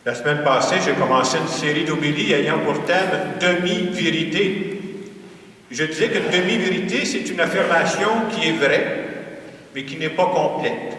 La semaine passée, j'ai commencé une série d'homélies ayant pour thème « Demi-vérité ». Je disais qu'une demi-vérité, c'est une affirmation qui est vraie, mais qui n'est pas complète.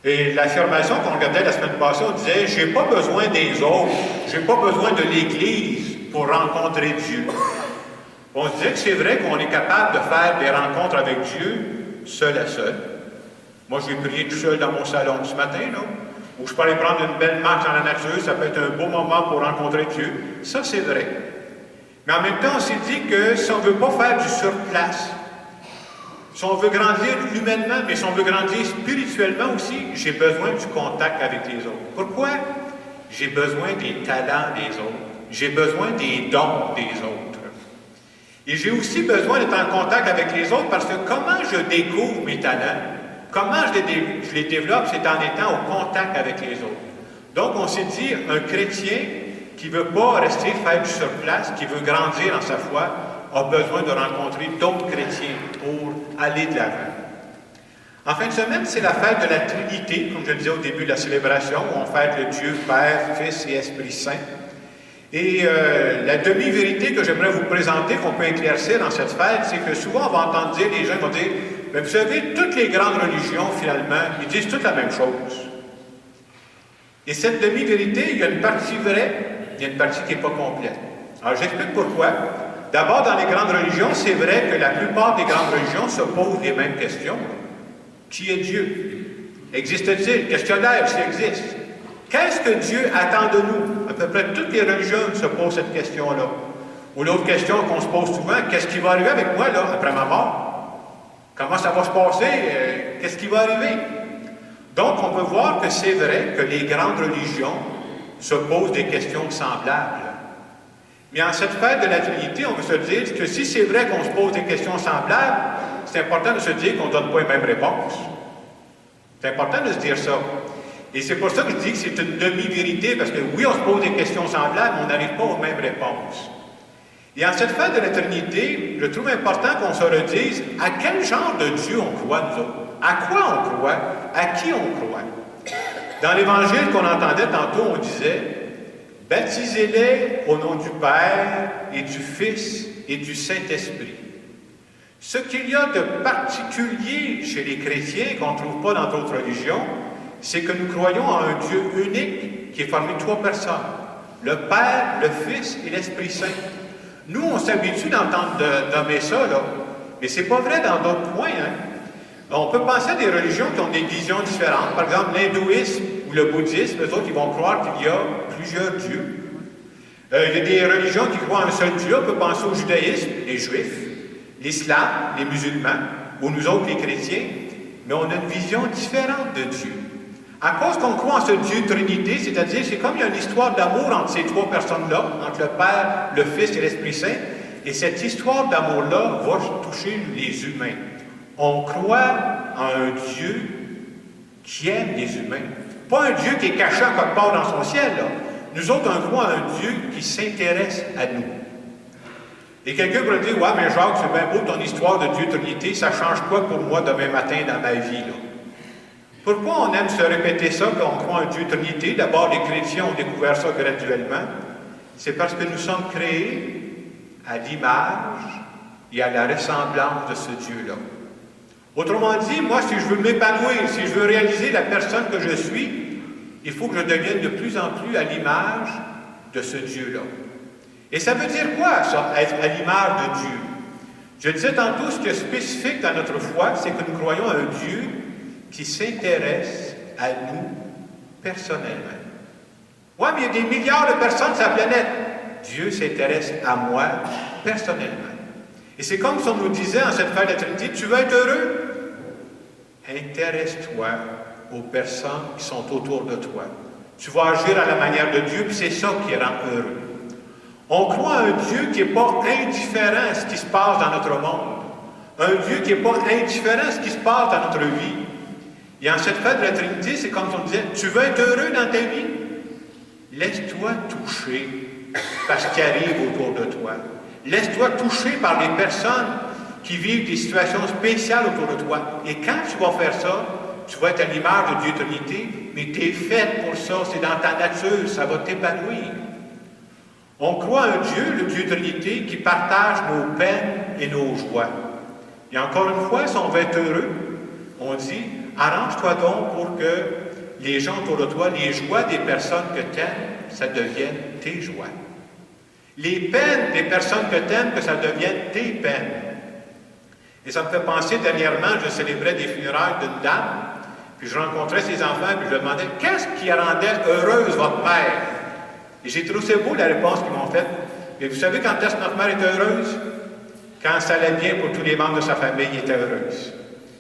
Et l'affirmation qu'on regardait la semaine passée, on disait « j'ai pas besoin des autres, j'ai pas besoin de l'Église pour rencontrer Dieu ». On se disait que c'est vrai qu'on est capable de faire des rencontres avec Dieu seul à seul. Moi, j'ai prié tout seul dans mon salon ce matin, là, où je peux aller prendre une belle marche dans la nature, ça peut être un beau moment pour rencontrer Dieu. Ça, c'est vrai. Mais en même temps, on s'est dit que si on ne veut pas faire du surplace, si on veut grandir humainement, mais si on veut grandir spirituellement aussi, j'ai besoin du contact avec les autres. Pourquoi? J'ai besoin des talents des autres. J'ai besoin des dons des autres. Et j'ai aussi besoin d'être en contact avec les autres parce que comment je découvre mes talents, comment je les développe, c'est en étant au contact avec les autres. Donc, on s'est dit, un chrétien qui ne veut pas rester faire du surplace, qui veut grandir dans sa foi, a besoin de rencontrer d'autres chrétiens pour aller de l'avant. En fin de semaine, c'est la fête de la Trinité, comme je le disais au début de la célébration, où on fête le Dieu, Père, Fils et Esprit Saint. Et la demi-vérité que j'aimerais vous présenter, qu'on peut éclaircir dans cette fête, c'est que souvent on va entendre dire, les gens vont dire, mais vous savez, toutes les grandes religions, finalement, ils disent toutes la même chose. Et cette demi-vérité, il y a une partie vraie, il y a une partie qui n'est pas complète. Alors j'explique pourquoi. D'abord, dans les grandes religions, c'est vrai que la plupart des grandes religions se posent les mêmes questions. Qui est Dieu? Existe-t-il? Questionnaire, s'il existe. Qu'est-ce que Dieu attend de nous? À peu près toutes les religions se posent cette question-là. Ou l'autre question qu'on se pose souvent, qu'est-ce qui va arriver avec moi, là, après ma mort? Comment ça va se passer? Qu'est-ce qui va arriver? Donc, on peut voir que c'est vrai que les grandes religions se posent des questions semblables. Mais en cette fête de la Trinité, on veut se dire que si c'est vrai qu'on se pose des questions semblables, c'est important de se dire qu'on ne donne pas les mêmes réponses. C'est important de se dire ça. Et c'est pour ça que je dis que c'est une demi-vérité, parce que oui, on se pose des questions semblables, mais on n'arrive pas aux mêmes réponses. Et en cette fête de la Trinité, je trouve important qu'on se redise à quel genre de Dieu on croit, nous autres. À quoi on croit? À qui on croit? Dans l'Évangile qu'on entendait tantôt, on disait « Baptisez-les au nom du Père et du Fils et du Saint-Esprit ». Ce qu'il y a de particulier chez les chrétiens qu'on ne trouve pas dans d'autres religions, c'est que nous croyons en un Dieu unique qui est formé de 3 personnes, le Père, le Fils et l'Esprit Saint. Nous, on s'habitue d'entendre nommer ça, là, mais c'est pas vrai dans d'autres points. Hein? On peut penser à des religions qui ont des visions différentes. Par exemple, l'hindouisme ou le bouddhisme, eux autres, ils vont croire qu'il y a plusieurs dieux. Il y a des religions qui croient en un seul Dieu. On peut penser au judaïsme, les juifs, l'islam, les musulmans, ou nous autres, les chrétiens, mais on a une vision différente de Dieu. À cause qu'on croit en ce Dieu Trinité, c'est-à-dire, c'est comme il y a une histoire d'amour entre ces 3 personnes-là, entre le Père, le Fils et l'Esprit Saint, et cette histoire d'amour-là va toucher les humains. On croit en un Dieu qui aime les humains. Pas un Dieu qui est caché à quelque part dans son ciel, là. Nous autres, on croit en un Dieu qui s'intéresse à nous. Et quelqu'un pourrait dire, « Ouais, mais Jacques, c'est bien beau ton histoire de Dieu Trinité, ça change quoi pour moi demain matin dans ma vie, là? » Pourquoi on aime se répéter ça, qu'on croit en Dieu Trinité? D'abord, les chrétiens ont découvert ça graduellement. C'est parce que nous sommes créés à l'image et à la ressemblance de ce Dieu-là. Autrement dit, moi, si je veux m'épanouir, si je veux réaliser la personne que je suis, il faut que je devienne de plus en plus à l'image de ce Dieu-là. Et ça veut dire quoi, ça, être à l'image de Dieu? Je disais tantôt, ce qui est spécifique dans notre foi, c'est que nous croyons à un Dieu qui s'intéresse à nous personnellement. Oui, mais il y a des milliards de personnes sur la planète. Dieu s'intéresse à moi personnellement. Et c'est comme si on nous disait en cette fête de la Trinité, tu veux être heureux? Intéresse-toi aux personnes qui sont autour de toi. Tu vas agir à la manière de Dieu, puis c'est ça qui rend heureux. On croit à un Dieu qui n'est pas indifférent à ce qui se passe dans notre monde. Un Dieu qui n'est pas indifférent à ce qui se passe dans notre vie. Et en cette fête de la Trinité, c'est comme si on disait, tu veux être heureux dans ta vie? Laisse-toi toucher par ce qui arrive autour de toi. Laisse-toi toucher par les personnes qui vivent des situations spéciales autour de toi. Et quand tu vas faire ça, tu vas être à l'image de Dieu Trinité mais tu es faite pour ça, c'est dans ta nature, ça va t'épanouir. On croit un Dieu, le Dieu Trinité, qui partage nos peines et nos joies. Et encore une fois, si on veut être heureux, on dit, arrange-toi donc pour que les gens autour de toi, les joies des personnes que tu aimes, ça devienne tes joies. Les peines des personnes que tu aimes, que ça devienne tes peines. Et ça me fait penser, dernièrement, je célébrais des funérailles d'une dame, puis je rencontrais ses enfants, puis je leur demandais, qu'est-ce qui rendait heureuse votre mère? Et j'ai trouvé c'est beau la réponse qu'ils m'ont faite. Et vous savez quand est-ce que notre mère était heureuse? Quand ça allait bien pour tous les membres de sa famille, elle était heureuse.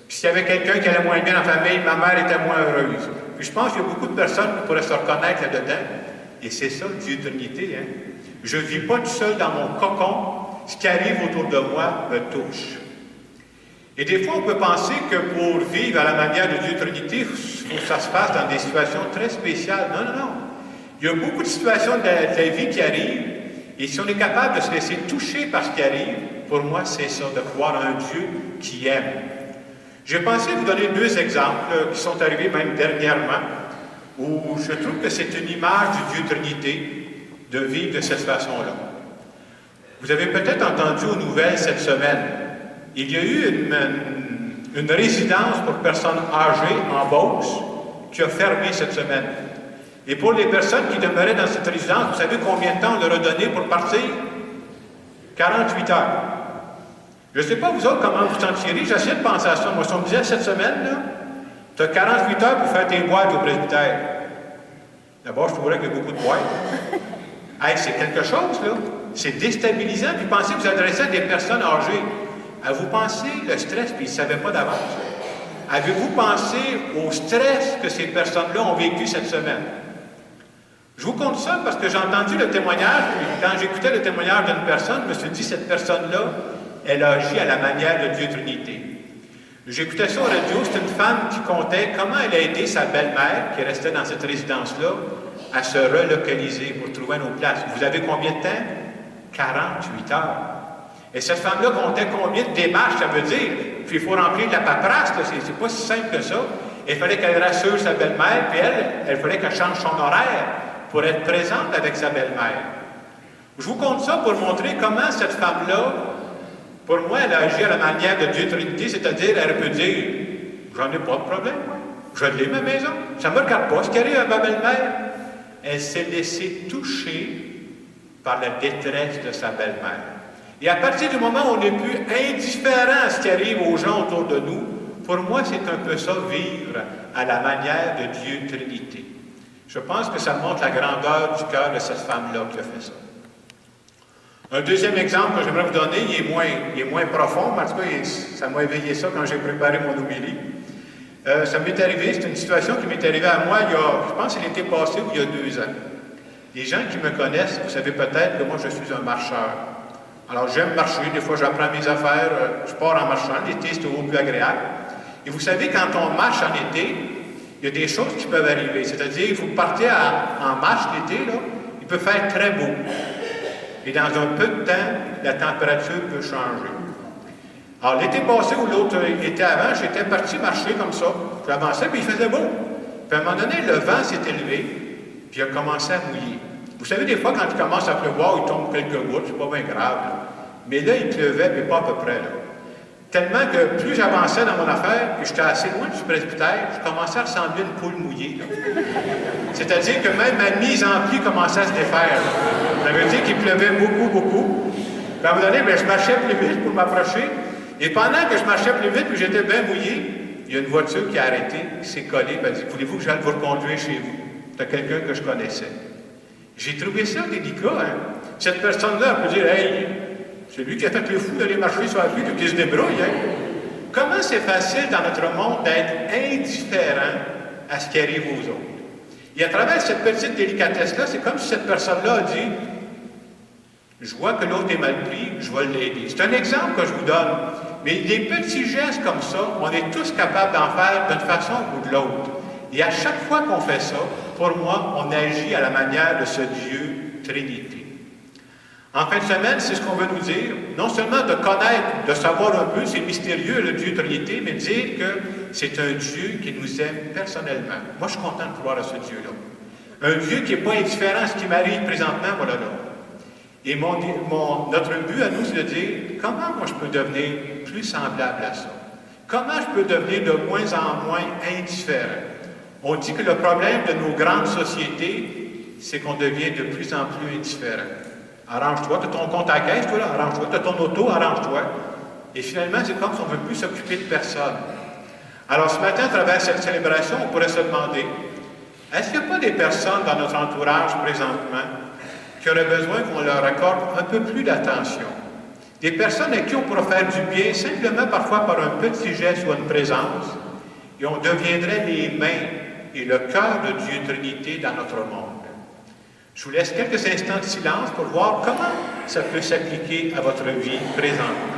Puis s'il y avait quelqu'un qui allait moins bien dans la famille, ma mère était moins heureuse. Puis je pense qu'il y a beaucoup de personnes qui pourraient se reconnaître là-dedans. Et c'est ça, Dieu Trinité, hein? Je ne vis pas tout seul dans mon cocon. Ce qui arrive autour de moi me touche. Et des fois, on peut penser que pour vivre à la manière de Dieu Trinité, il faut que ça se passe dans des situations très spéciales. Non, non, non. Il y a beaucoup de situations de la vie qui arrivent, et si on est capable de se laisser toucher par ce qui arrive, pour moi, c'est ça, de croire en un Dieu qui aime. J'ai pensé vous donner 2 exemples qui sont arrivés même dernièrement, où je trouve que c'est une image du Dieu Trinité de vivre de cette façon-là. Vous avez peut-être entendu aux nouvelles cette semaine, il y a eu une résidence pour personnes âgées en Beauce qui a fermé cette semaine. Et pour les personnes qui demeuraient dans cette résidence, vous savez combien de temps on leur a donné pour partir? 48 heures. Je ne sais pas vous autres comment vous en tirez, j'essaie de penser à ça. Moi, si on me disait cette semaine, tu as 48 heures pour faire tes boîtes au presbytère. D'abord, je trouverais qu'il y a beaucoup de boîtes. Hey, c'est quelque chose, là. C'est déstabilisant. Puis pensez que vous adressez à des personnes âgées. Avez-vous pensé le stress, puis ils ne savaient pas d'avance? Avez-vous pensé au stress que ces personnes-là ont vécu cette semaine? Je vous compte ça parce que j'ai entendu le témoignage, puis quand j'écoutais le témoignage d'une personne, je me suis dit, cette personne-là, elle a agi à la manière de Dieu Trinité. J'écoutais ça au radio, c'est une femme qui contait comment elle a aidé sa belle-mère, qui restait dans cette résidence-là, à se relocaliser pour trouver une autre place. Vous avez combien de temps? 48 heures. Et cette femme-là comptait combien de démarches, ça veut dire. Puis il faut remplir de la paperasse, c'est pas si simple que ça. Il fallait qu'elle rassure sa belle-mère, puis elle fallait qu'elle change son horaire pour être présente avec sa belle-mère. Je vous compte ça pour montrer comment cette femme-là, pour moi, elle a agi à la manière de Dieu Trinité, c'est-à-dire, elle peut dire, j'en ai pas de problème, moi. Je l'ai, ma maison. Ça ne me regarde pas ce qui arrive à ma belle-mère. Elle s'est laissée toucher par la détresse de sa belle-mère. Et à partir du moment où on n'est plus indifférent à ce qui arrive aux gens autour de nous, pour moi, c'est un peu ça, vivre à la manière de Dieu Trinité. Je pense que ça montre la grandeur du cœur de cette femme-là qui a fait ça. Un deuxième exemple que j'aimerais vous donner, il est moins profond, mais en tout cas, ça m'a éveillé ça quand j'ai préparé mon homélie. Ça m'est arrivé, c'est une situation qui m'est arrivée à moi je pense que l'été passé ou il y a 2 ans. Les gens qui me connaissent, vous savez peut-être que moi, je suis un marcheur. Alors, j'aime marcher. Des fois, j'apprends mes affaires. Je pars en marchant. L'été, c'est au plus agréable. Et vous savez, quand on marche en été, il y a des choses qui peuvent arriver. C'est-à-dire, il faut partir en marche l'été, là. Il peut faire très beau. Et dans un peu de temps, la température peut changer. Alors, l'été passé ou l'autre été avant, j'étais parti marcher comme ça. J'avançais, puis il faisait beau. Puis à un moment donné, le vent s'est élevé, puis il a commencé à mouiller. Vous savez, des fois, quand il commence à pleuvoir, il tombe quelques gouttes, c'est pas bien grave. Là. Mais là, il pleuvait, puis pas à peu près. Là. Tellement que plus j'avançais dans mon affaire, puis j'étais assez loin du presbytère, je commençais à ressembler à une poule mouillée. C'est-à-dire que même ma mise en pli commençait à se défaire. Là. Ça veut dire qu'il pleuvait beaucoup, beaucoup. Puis à un moment donné, je marchais plus vite pour m'approcher. Et pendant que je marchais plus vite, puis j'étais bien mouillé, il y a une voiture qui a arrêté, qui s'est collée, et m'a dit, voulez-vous que j'aille vous reconduire chez vous? C'était quelqu'un que je connaissais. J'ai trouvé ça délicat, hein? Cette personne-là, elle peut dire, hey, c'est lui qui a fait le fou d'aller marcher sur la pluie et qui se débrouille, hein? Comment c'est facile dans notre monde d'être indifférent à ce qui arrive aux autres? Et à travers cette petite délicatesse-là, c'est comme si cette personne-là a dit, je vois que l'autre est mal pris, je vais l'aider. C'est un exemple que je vous donne. Mais des petits gestes comme ça, on est tous capables d'en faire d'une façon ou de l'autre. Et à chaque fois qu'on fait ça, pour moi, on agit à la manière de ce Dieu Trinité. En fin de semaine, c'est ce qu'on veut nous dire, non seulement de connaître, de savoir un peu, c'est mystérieux le Dieu Trinité, mais dire que c'est un Dieu qui nous aime personnellement. Moi, je suis content de croire à ce Dieu-là. Un Dieu qui n'est pas indifférent à ce qui m'arrive présentement, voilà là. Et notre but à nous, c'est de dire, comment moi je peux devenir plus semblable à ça? Comment je peux devenir de moins en moins indifférent? On dit que le problème de nos grandes sociétés, c'est qu'on devient de plus en plus indifférent. Arrange-toi, tu as ton compte à la caisse, toi, là, arrange-toi, tu as ton auto, arrange-toi. Et finalement, c'est comme si on ne veut plus s'occuper de personne. Alors, ce matin, à travers cette célébration, on pourrait se demander, est-ce qu'il n'y a pas des personnes dans notre entourage présentement qui auraient besoin qu'on leur accorde un peu plus d'attention? Des personnes à qui on pourrait faire du bien, simplement parfois par un petit geste ou une présence, et on deviendrait les mains et le cœur de Dieu Trinité dans notre monde. Je vous laisse quelques instants de silence pour voir comment ça peut s'appliquer à votre vie présentement.